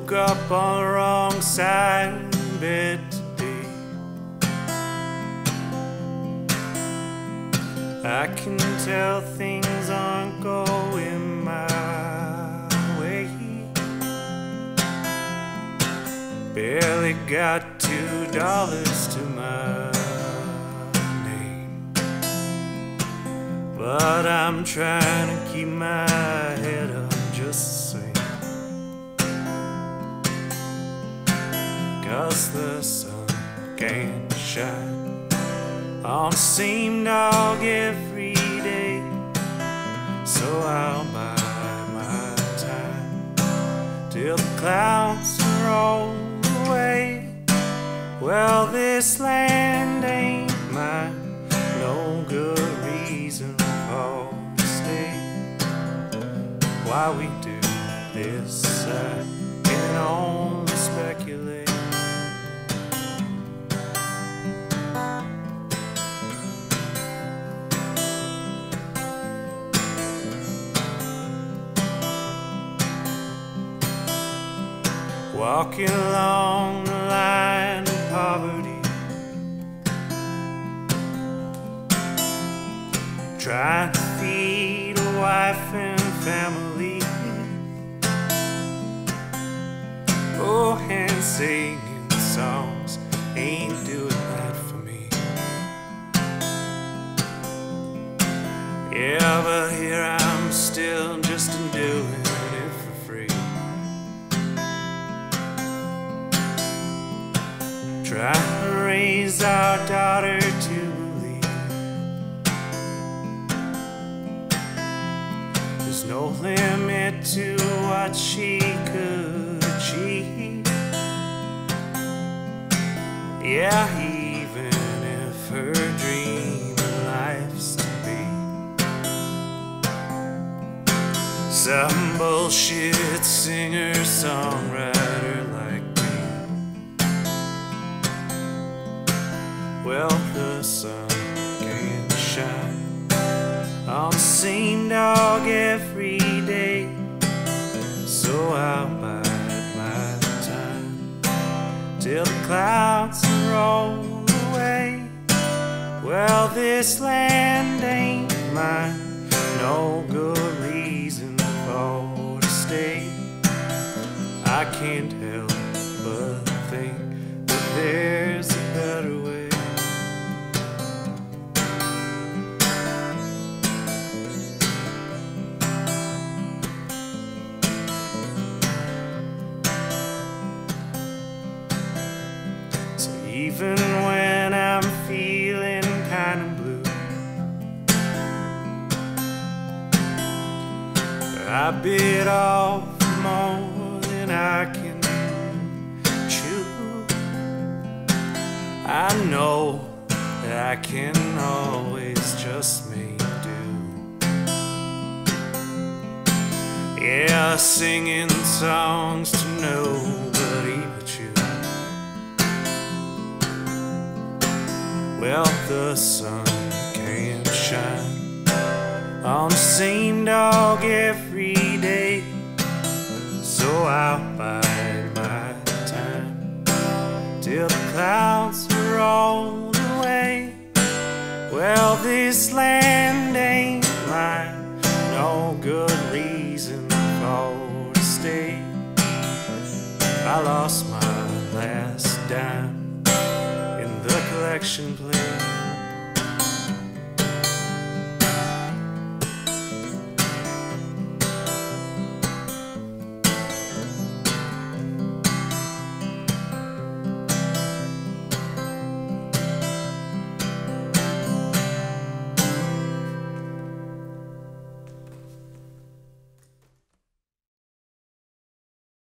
woke up on the wrong side of bed today. I can tell things aren't going my way. Barely got $2 to my name, but I'm trying to keep my head up just the same. 'Cause the sun can't shine on the same dog every day, so I'll bide my time till the clouds roll away. Well, this land ain't mine, no good reason for to stay. Why we do this, I can only speculate. Walking along the line of poverty, trying to feed a wife and family. Oh, and singing songs ain't doing that for me. Yeah, but here I'm still just doing it for free. Trying to raise our daughter to believe there's no limit to what she could achieve. Yeah, even if her dream in life's to be some bullshit singer-songwriter like me. Well, the sun can't shine on the same dog every day, so I'll bide my time till the clouds roll away. Well, this land ain't mine, no good reason for to stay. I can't help but think that there's a better way. So even when I'm feeling kind of blue, I bit off more than I can chew. I know that I can always just make do. Yeah, singing songs to nobody but you. Well, the sun can't shine on the same dog every day, so I'll bide my time till the clouds are rolled away. Well, this land ain't mine, no good reason for to stay. I lost my last dime in the collection plate.